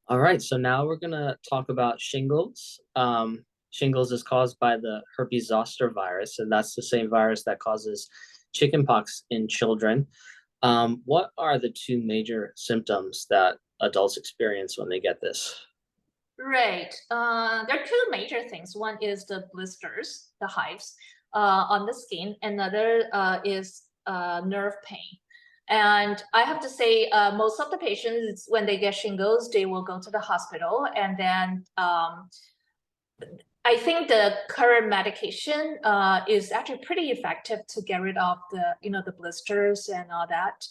All right, so now we're gonna talk about shingles. Shingles is caused by the herpes zoster virus, and that's the same virus that causes chickenpox in children. What are the two major symptoms that adults experience when they get this? Right. There are two major things. One is the blisters, the hives on the skin. Another is nerve pain. And I have to say, most of the patients, when they get shingles, they will go to the hospital. And then I think the current medication is actually pretty effective to get rid of the blisters and all that.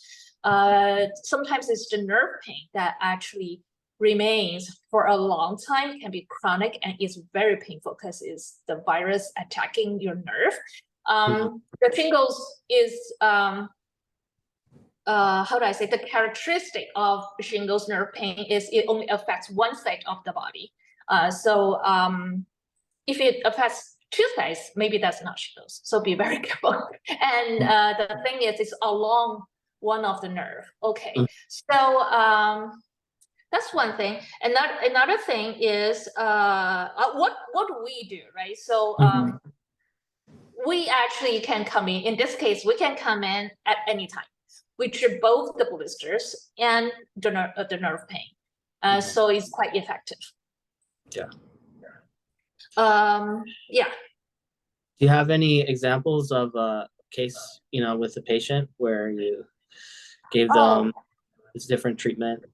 Sometimes it's the nerve pain that actually remains for a long time, can be chronic, and is very painful because it's the virus attacking your nerve. Mhm. The shingles is how do I say, the characteristic of shingles nerve pain is it only affects one side of the body. So if it affects two sides, maybe that's not shingles. So be very careful. And the thing is, it's along one of the nerve. Okay, so that's one thing. And another thing is what do we do, right? So Mhm. we actually can come in. In this case, we can come in at any time. We treat both the blisters and the nerve pain. Mhm. So it's quite effective. Yeah. Yeah. Do you have any examples of a case, with a patient where you gave Oh, them this different treatment?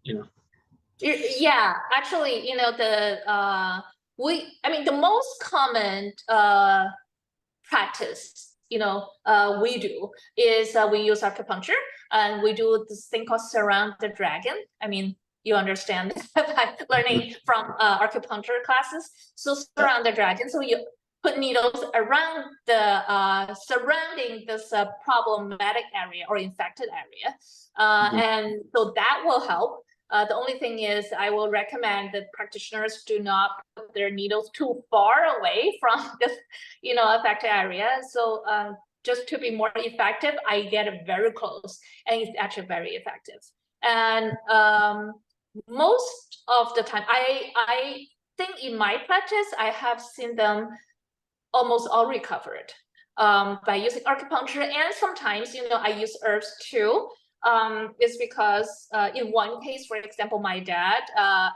yeah. Actually, I mean, the most common practice, we do is we use acupuncture, and we do this thing called surround the dragon. I mean, you understand by Mhm. learning from acupuncture classes. So Yeah. surround the dragon. So you put needles around the surrounding this problematic area or infected area, Mhm. and so that will help. The only thing is, I will recommend that practitioners do not put their needles too far away from this, affected area. So just to be more effective, I get it very close, and it's actually very effective. And most of the time, I think in my practice, I have seen them almost all recovered by using acupuncture, and sometimes I use herbs too. Is because in one case, for example, my dad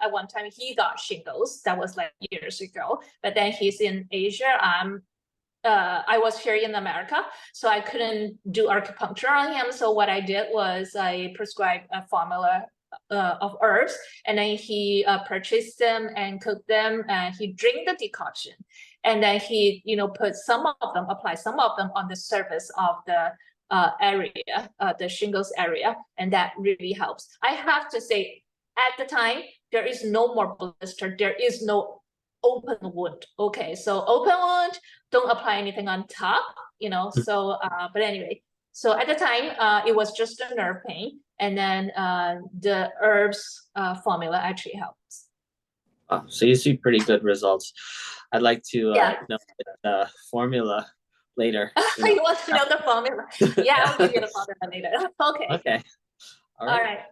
at one time he got shingles. That was like years ago, but then he's in Asia. I was here in America, so I couldn't do acupuncture on him. So what I did was I prescribed a formula of herbs, and then he purchased them and cooked them, and he drank the decoction, and then he, put some of them, apply some of them on the surface of the area, the shingles area, and that really helps. I have to say, at the time, there is no more blister. There is no open wound. Okay, so open wound, don't apply anything on top, but anyway, so at the time it was just a nerve pain, and then the herbs formula actually helps. Oh, so you see pretty good results. I'd like to Yeah. know the formula later. You want to know the formula? Yeah, I'll Yeah. give you the formula later. Okay. Okay. All All right. right.